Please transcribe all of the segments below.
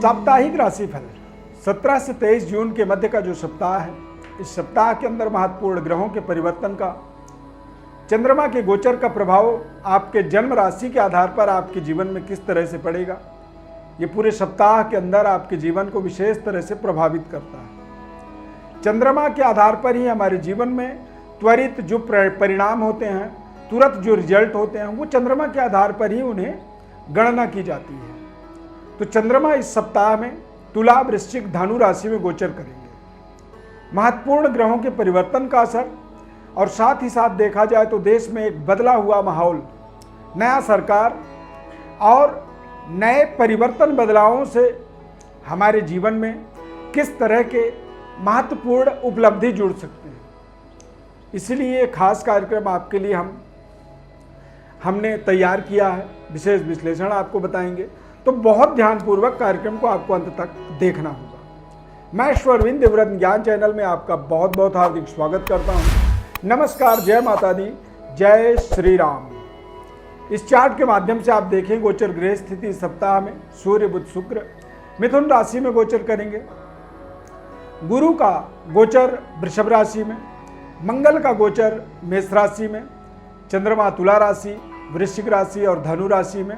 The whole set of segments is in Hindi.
साप्ताहिक राशिफल 17 से 23 जून के मध्य का जो सप्ताह है, इस सप्ताह के अंदर महत्वपूर्ण ग्रहों के परिवर्तन का, चंद्रमा के गोचर का प्रभाव आपके जन्म राशि के आधार पर आपके जीवन में किस तरह से पड़ेगा, ये पूरे सप्ताह के अंदर आपके जीवन को विशेष तरह से प्रभावित करता है। चंद्रमा के आधार पर ही हमारे जीवन में त्वरित जो परिणाम होते हैं, तुरंत जो रिजल्ट होते हैं, वो चंद्रमा के आधार पर ही उन्हें गणना की जाती है। तो चंद्रमा इस सप्ताह में तुला, वृश्चिक, धनु राशि में गोचर करेंगे। महत्वपूर्ण ग्रहों के परिवर्तन का असर और साथ ही साथ देखा जाए तो देश में एक बदला हुआ माहौल, नया सरकार और नए परिवर्तन बदलावों से हमारे जीवन में किस तरह के महत्वपूर्ण उपलब्धि जुड़ सकते हैं। इसलिए ये खास कार्यक्रम आपके लिए हमने तैयार किया है। विशेष विश्लेषण आपको बताएंगे, तो बहुत ध्यानपूर्वक कार्यक्रम को आपको अंत तक देखना होगा। मैं ईश्वरविंद देवव्रत ज्ञान चैनल में आपका बहुत बहुत हार्दिक स्वागत करता हूं। नमस्कार, जय माता दी, जय श्री राम। इस चार्ट के माध्यम से आप देखें गोचर ग्रह स्थिति इस सप्ताह में सूर्य, बुध, शुक्र मिथुन राशि में गोचर करेंगे। गुरु का गोचर वृषभ राशि में, मंगल का गोचर मेष राशि में, चंद्रमा तुला राशि, वृश्चिक राशि और धनु राशि में,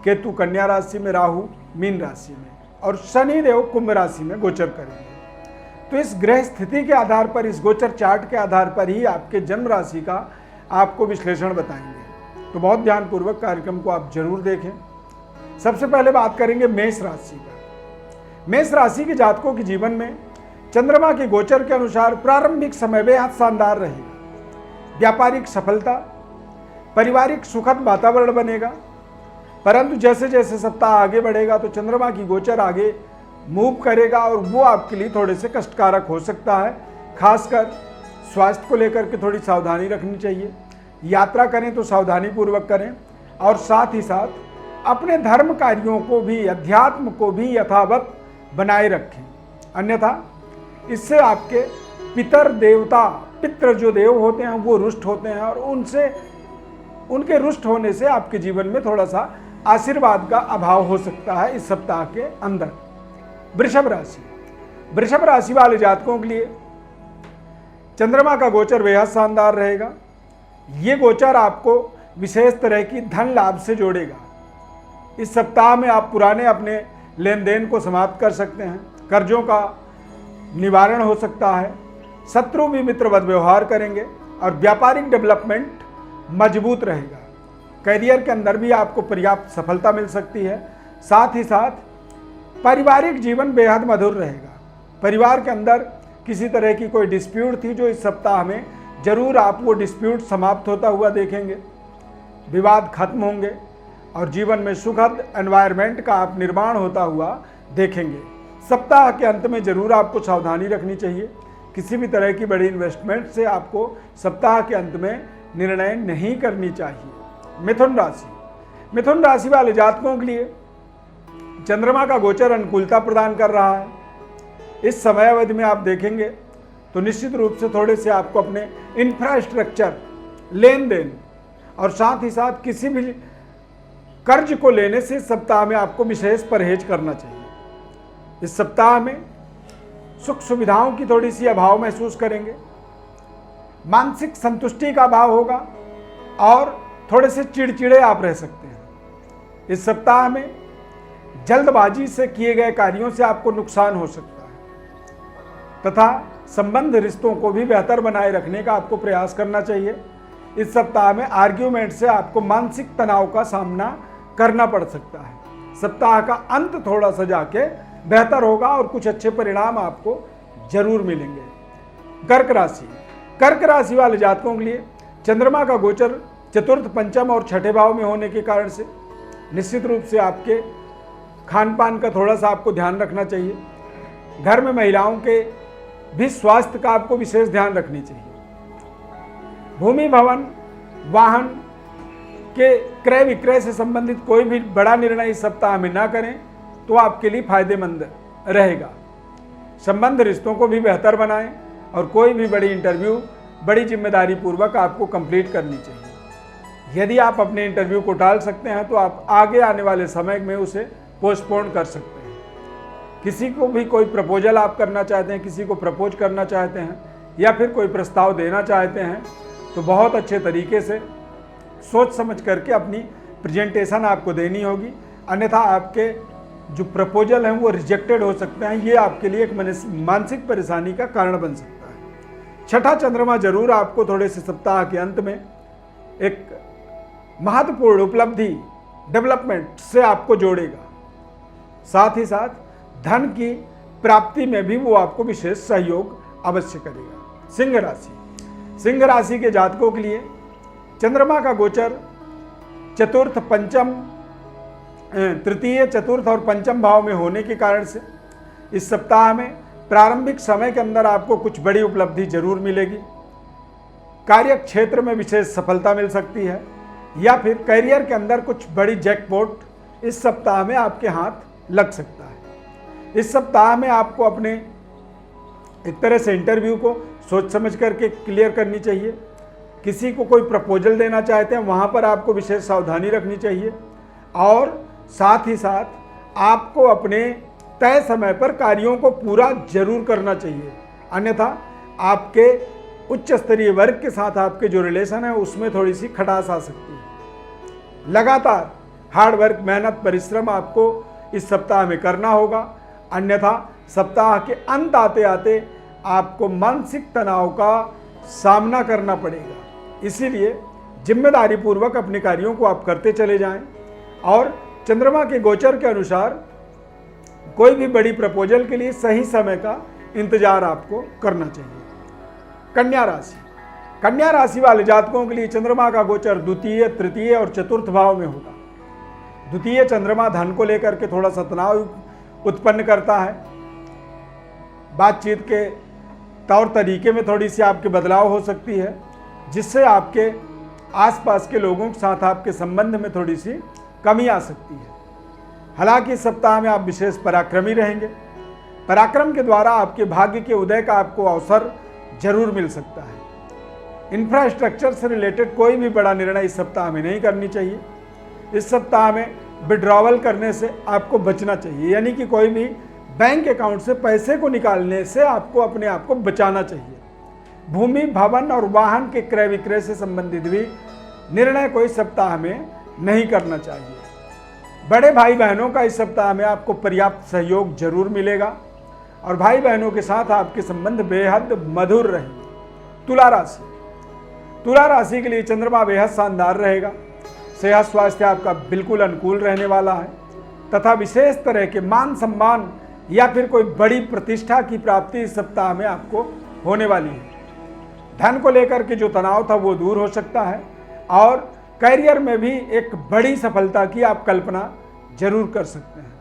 केतु कन्या राशि में, राहु मीन राशि में और शनि देव कुंभ राशि में गोचर करेंगे। तो इस ग्रह स्थिति के आधार पर, इस गोचर चार्ट के आधार पर ही आपके जन्म राशि का आपको विश्लेषण बताएंगे। तो बहुत ध्यानपूर्वक कार्यक्रम को आप जरूर देखें। सबसे पहले बात करेंगे मेष राशि का। मेष राशि के जातकों के जीवन में चंद्रमा के गोचर के अनुसार प्रारंभिक समय बेहद शानदार रहेगा। व्यापारिक सफलता, पारिवारिक सुखद वातावरण बनेगा। परंतु जैसे जैसे सप्ताह आगे बढ़ेगा तो चंद्रमा की गोचर आगे मूव करेगा और वो आपके लिए थोड़े से कष्टकारक हो सकता है। खासकर स्वास्थ्य को लेकर के थोड़ी सावधानी रखनी चाहिए। यात्रा करें तो सावधानी पूर्वक करें और साथ ही साथ अपने धर्म कार्यों को भी, अध्यात्म को भी यथावत बनाए रखें। अन्यथा इससे आपके पितर देवता, पितृ जो देव होते हैं वो रुष्ट होते हैं और उनके रुष्ट होने से आपके जीवन में थोड़ा सा आशीर्वाद का अभाव हो सकता है इस सप्ताह के अंदर। वृषभ राशि वाले जातकों के लिए चंद्रमा का गोचर बेहद शानदार रहेगा। ये गोचर आपको विशेष तरह की धन लाभ से जोड़ेगा। इस सप्ताह में आप पुराने अपने लेन देन को समाप्त कर सकते हैं। कर्जों का निवारण हो सकता है। शत्रु भी मित्रवत व्यवहार करेंगे और व्यापारिक डेवलपमेंट मजबूत रहेगा। करियर के अंदर भी आपको पर्याप्त सफलता मिल सकती है। साथ ही साथ पारिवारिक जीवन बेहद मधुर रहेगा। परिवार के अंदर किसी तरह की कोई डिस्प्यूट थी जो इस सप्ताह में जरूर आप वो डिस्प्यूट समाप्त होता हुआ देखेंगे। विवाद खत्म होंगे और जीवन में सुखद एनवायरनमेंट का आप निर्माण होता हुआ देखेंगे। सप्ताह के अंत में जरूर आपको सावधानी रखनी चाहिए। किसी भी तरह की बड़ी इन्वेस्टमेंट से आपको सप्ताह के अंत में निर्णय नहीं करनी चाहिए। मिथुन राशि वाले जातकों के लिए चंद्रमा का गोचर अनुकूलता प्रदान कर रहा है। इस समय अवधि में आप देखेंगे तो निश्चित रूप से थोड़े से आपको अपने इंफ्रास्ट्रक्चर, लेन देन और साथ ही साथ किसी भी कर्ज को लेने से सप्ताह में आपको विशेष परहेज करना चाहिए। इस सप्ताह में सुख सुविधाओं की थोड़ी सी अभाव महसूस करेंगे। मानसिक संतुष्टि का अभाव होगा और थोड़े से चिड़चिड़े आप रह सकते हैं। इस सप्ताह में जल्दबाजी से किए गए कार्यों से आपको नुकसान हो सकता है तथा संबंध रिश्तों को भी बेहतर बनाए रखने का आपको प्रयास करना चाहिए। इस सप्ताह में आर्ग्यूमेंट से आपको मानसिक तनाव का सामना करना पड़ सकता है। सप्ताह का अंत थोड़ा सा जाके बेहतर होगा और कुछ अच्छे परिणाम आपको जरूर मिलेंगे। कर्क राशि वाले जातकों के लिए चंद्रमा का गोचर चतुर्थ, पंचम और छठे भाव में होने के कारण से निश्चित रूप से आपके खान पान का थोड़ा सा आपको ध्यान रखना चाहिए। घर में महिलाओं के भी स्वास्थ्य का आपको विशेष ध्यान रखनी चाहिए। भूमि, भवन, वाहन के क्रय विक्रय से संबंधित कोई भी बड़ा निर्णय इस सप्ताह में ना करें तो आपके लिए फायदेमंद रहेगा। संबंध रिश्तों को भी बेहतर बनाएं और कोई भी बड़ी इंटरव्यू बड़ी जिम्मेदारी पूर्वक आपको कंप्लीट करनी चाहिए। यदि आप अपने इंटरव्यू को टाल सकते हैं तो आप आगे आने वाले समय में उसे पोस्टपोन कर सकते हैं। किसी को भी कोई प्रपोजल आप करना चाहते हैं, किसी को प्रपोज करना चाहते हैं या फिर कोई प्रस्ताव देना चाहते हैं, तो बहुत अच्छे तरीके से सोच समझ करके अपनी प्रेजेंटेशन आपको देनी होगी, अन्यथा आपके जो प्रपोजल हैं वो रिजेक्टेड हो सकते हैं। ये आपके लिए एक मानसिक परेशानी का कारण बन सकता है। छठा चंद्रमा जरूर आपको थोड़े से सप्ताह के अंत में एक महत्वपूर्ण उपलब्धि डेवलपमेंट से आपको जोड़ेगा, साथ ही साथ धन की प्राप्ति में भी वो आपको विशेष सहयोग अवश्य करेगा। सिंह राशि, सिंह राशि के जातकों के लिए चंद्रमा का गोचर चतुर्थ पंचम तृतीय चतुर्थ और पंचम भाव में होने के कारण से इस सप्ताह में प्रारंभिक समय के अंदर आपको कुछ बड़ी उपलब्धि जरूर मिलेगी। कार्य क्षेत्र में विशेष सफलता मिल सकती है या फिर करियर के अंदर कुछ बड़ी जैकपॉट इस सप्ताह में आपके हाथ लग सकता है। इस सप्ताह में आपको अपने एक तरह से इंटरव्यू को सोच समझ करके क्लियर करनी चाहिए। किसी को कोई प्रपोजल देना चाहते हैं वहाँ पर आपको विशेष सावधानी रखनी चाहिए और साथ ही साथ आपको अपने तय समय पर कार्यों को पूरा जरूर करना चाहिए, अन्यथा आपके उच्च स्तरीय वर्ग के साथ आपके जो रिलेशन है उसमें थोड़ी सी खटास आ सकती है। लगातार हार्ड वर्क, मेहनत, परिश्रम आपको इस सप्ताह में करना होगा, अन्यथा सप्ताह के अंत आते आते आपको मानसिक तनाव का सामना करना पड़ेगा। इसीलिए जिम्मेदारी पूर्वक अपने कार्यों को आप करते चले जाएं और चंद्रमा के गोचर के अनुसार कोई भी बड़ी प्रपोजल के लिए सही समय का इंतजार आपको करना चाहिए। कन्या राशि, कन्या राशि वाले जातकों के लिए चंद्रमा का गोचर द्वितीय, तृतीय और चतुर्थ भाव में होगा। द्वितीय चंद्रमा धन को लेकर के थोड़ा सा तनाव उत्पन्न करता है। बातचीत के तौर तरीके में थोड़ी सी आपके बदलाव हो सकती है, जिससे आपके आसपास के लोगों के साथ आपके संबंध में थोड़ी सी कमी आ सकती है। हालांकि इस सप्ताह में आप विशेष पराक्रमी रहेंगे। पराक्रम के द्वारा आपके भाग्य के उदय का आपको अवसर जरूर मिल सकता है। इंफ्रास्ट्रक्चर से रिलेटेड कोई भी बड़ा निर्णय इस सप्ताह में नहीं करनी चाहिए। इस सप्ताह में विड्रॉवल करने से आपको बचना चाहिए, यानी कि कोई भी बैंक अकाउंट से पैसे को निकालने से आपको अपने आप को बचाना चाहिए। भूमि, भवन और वाहन के क्रय विक्रय से संबंधित भी निर्णय को इस सप्ताह में नहीं करना चाहिए। बड़े भाई बहनों का इस सप्ताह में आपको पर्याप्त सहयोग जरूर मिलेगा और भाई बहनों के साथ आपके संबंध बेहद मधुर रहेंगे। तुला राशि, तुला राशि के लिए चंद्रमा बेहद शानदार रहेगा। सेहत स्वास्थ्य आपका बिल्कुल अनुकूल रहने वाला है तथा विशेष तरह के मान सम्मान या फिर कोई बड़ी प्रतिष्ठा की प्राप्ति इस सप्ताह में आपको होने वाली है। धन को लेकर के जो तनाव था वो दूर हो सकता है और करियर में भी एक बड़ी सफलता की आप कल्पना जरूर कर सकते हैं।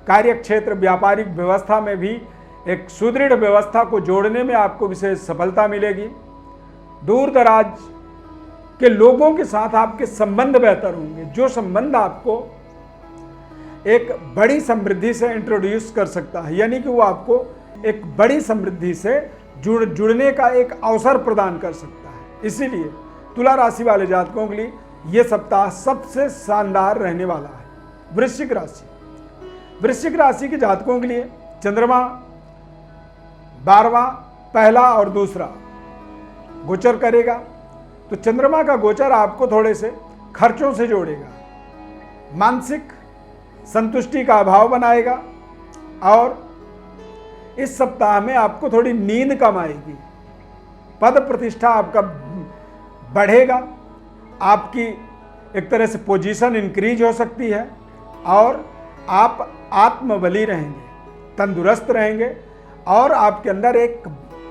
कार्य क्षेत्र, व्यापारिक व्यवस्था में भी एक सुदृढ़ व्यवस्था को जोड़ने में आपको विशेष सफलता मिलेगी। दूर दराज के लोगों के साथ आपके संबंध बेहतर होंगे, जो संबंध आपको एक बड़ी समृद्धि से इंट्रोड्यूस कर सकता है, यानी कि वो आपको एक बड़ी समृद्धि से जुड़ने का एक अवसर प्रदान कर सकता है। इसीलिए तुला राशि वाले जातकों के लिए ये सप्ताह सबसे शानदार रहने वाला है। वृश्चिक राशि, वृश्चिक राशि के जातकों के लिए चंद्रमा 12वां, पहला और दूसरा गोचर करेगा, तो चंद्रमा का गोचर आपको थोड़े से खर्चों से जोड़ेगा, मानसिक संतुष्टि का अभाव बनाएगा और इस सप्ताह में आपको थोड़ी नींद कम आएगी। पद प्रतिष्ठा आपका बढ़ेगा, आपकी एक तरह से पोजीशन इंक्रीज हो सकती है और आप आत्मबली रहेंगे, तंदुरुस्त रहेंगे और आपके अंदर एक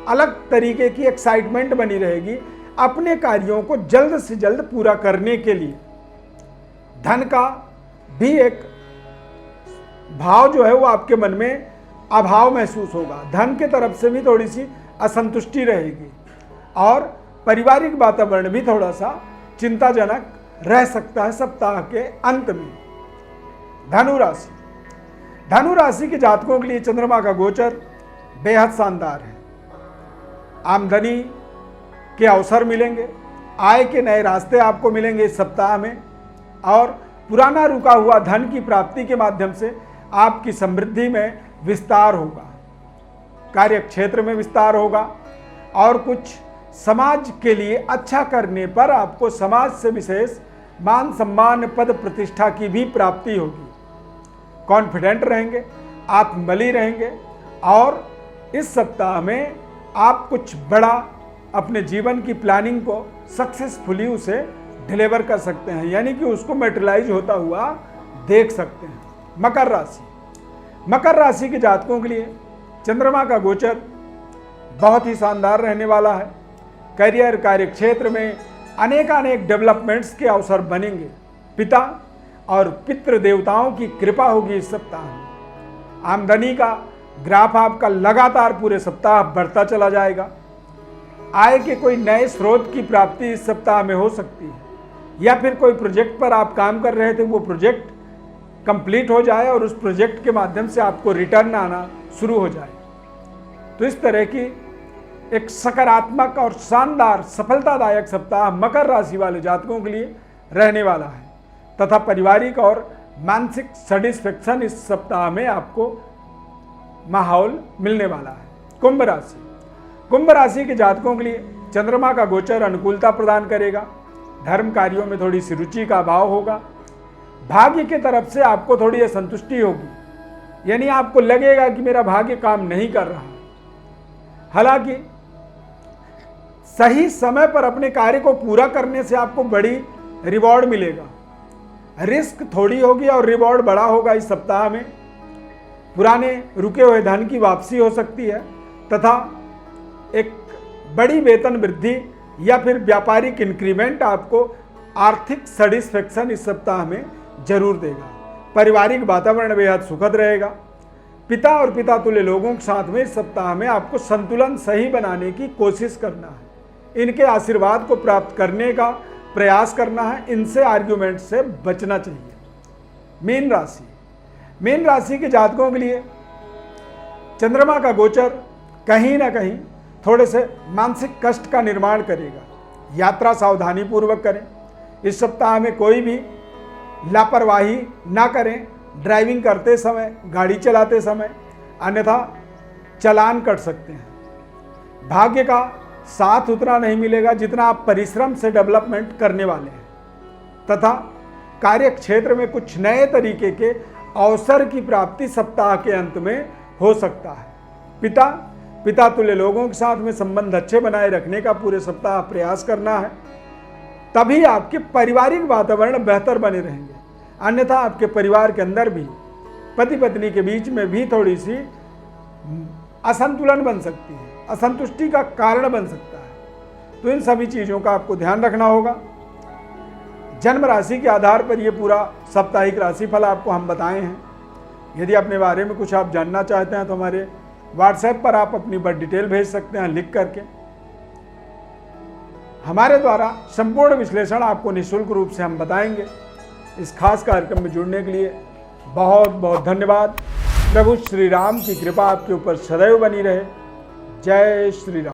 अलग तरीके की एक्साइटमेंट बनी रहेगी अपने कार्यों को जल्द से जल्द पूरा करने के लिए। धन का भी एक भाव जो है वो आपके मन में अभाव महसूस होगा, धन के तरफ से भी थोड़ी सी असंतुष्टि रहेगी और पारिवारिक वातावरण भी थोड़ा सा चिंताजनक रह सकता है सप्ताह के अंत में। धनु राशि, धनु राशि के जातकों के लिए चंद्रमा का गोचर बेहद शानदार है। आमदनी के अवसर मिलेंगे, आय के नए रास्ते आपको मिलेंगे इस सप्ताह में और पुराना रुका हुआ धन की प्राप्ति के माध्यम से आपकी समृद्धि में विस्तार होगा, कार्य क्षेत्र में विस्तार होगा और कुछ समाज के लिए अच्छा करने पर आपको समाज से विशेष मान सम्मान पद प्रतिष्ठा की भी प्राप्ति होगी। कॉन्फिडेंट रहेंगे, आत्मबली रहेंगे और इस सप्ताह में आप कुछ बड़ा अपने जीवन की प्लानिंग को सक्सेसफुली उसे डिलीवर कर सकते हैं, यानी कि उसको मैटेरियलाइज होता हुआ देख सकते हैं। मकर राशि, मकर राशि के जातकों के लिए चंद्रमा का गोचर बहुत ही शानदार रहने वाला है। करियर, कार्य क्षेत्र में अनेकानेक डेवलपमेंट्स के अवसर बनेंगे। पिता और पितृ देवताओं की कृपा होगी इस सप्ताह में। आमदनी का ग्राफ आपका लगातार पूरे सप्ताह बढ़ता चला जाएगा। आय के कोई नए स्रोत की प्राप्ति इस सप्ताह में हो सकती है, या फिर कोई प्रोजेक्ट पर आप काम कर रहे थे वो प्रोजेक्ट कंप्लीट हो जाए और उस प्रोजेक्ट के माध्यम से आपको रिटर्न आना शुरू हो जाए। तो इस तरह की एक सकारात्मक और शानदार सफलतादायक सप्ताह मकर राशि वाले जातकों के लिए रहने वाला है तथा पारिवारिक और मानसिक सेटिस्फेक्शन इस सप्ताह में आपको माहौल मिलने वाला है। कुंभ राशि, कुंभ राशि के जातकों के लिए चंद्रमा का गोचर अनुकूलता प्रदान करेगा। धर्म कार्यों में थोड़ी सी रुचि का अभाव होगा। भाग्य की तरफ से आपको थोड़ी असंतुष्टि होगी, यानी आपको लगेगा कि मेरा भाग्य काम नहीं कर रहा। हालांकि सही समय पर अपने कार्य को पूरा करने से आपको बड़ी रिवॉर्ड मिलेगा। रिस्क थोड़ी होगी और रिवॉर्ड बड़ा होगा इस सप्ताह में। पुराने रुके हुए धन की वापसी हो सकती है तथा एक बड़ी वेतन वृद्धि या फिर व्यापारिक इंक्रीमेंट आपको आर्थिक सेटिस्फेक्शन इस सप्ताह में जरूर देगा। पारिवारिक वातावरण बेहद सुखद रहेगा। पिता और पिता तुल्य लोगों के साथ में इस सप्ताह में आपको संतुलन सही बनाने की कोशिश करना है। इनके आशीर्वाद को प्राप्त करने का प्रयास करना है। इनसे आर्ग्यूमेंट से बचना चाहिए। मीन राशि, मीन राशि के जातकों के लिए चंद्रमा का गोचर कहीं ना कहीं थोड़े से मानसिक कष्ट का निर्माण करेगा। यात्रा सावधानी पूर्वक करें। इस सप्ताह में कोई भी लापरवाही ना करें ड्राइविंग करते समय, गाड़ी चलाते समय, अन्यथा चालान कट सकते हैं। भाग्य का साथ उतना नहीं मिलेगा जितना आप परिश्रम से डेवलपमेंट करने वाले हैं तथा कार्य क्षेत्र में कुछ नए तरीके के अवसर की प्राप्ति सप्ताह के अंत में हो सकता है। पिता तुल्य लोगों के साथ में संबंध अच्छे बनाए रखने का पूरे सप्ताह प्रयास करना है, तभी आपके पारिवारिक वातावरण बेहतर बने रहेंगे। अन्यथा आपके परिवार के अंदर भी पति पत्नी के बीच में भी थोड़ी सी असंतुलन बन सकती है, असंतुष्टि का कारण बन सकता है। तो इन सभी चीज़ों का आपको ध्यान रखना होगा। जन्म राशि के आधार पर ये पूरा साप्ताहिक राशिफल आपको हम बताए हैं। यदि अपने बारे में कुछ आप जानना चाहते हैं तो हमारे व्हाट्सएप पर आप अपनी बर्थ डिटेल भेज सकते हैं लिख करके। हमारे द्वारा संपूर्ण विश्लेषण आपको निःशुल्क रूप से हम बताएंगे। इस खास कार्यक्रम में जुड़ने के लिए बहुत बहुत धन्यवाद। प्रभु श्री राम की कृपा आपके ऊपर सदैव बनी रहे। जय श्री राम।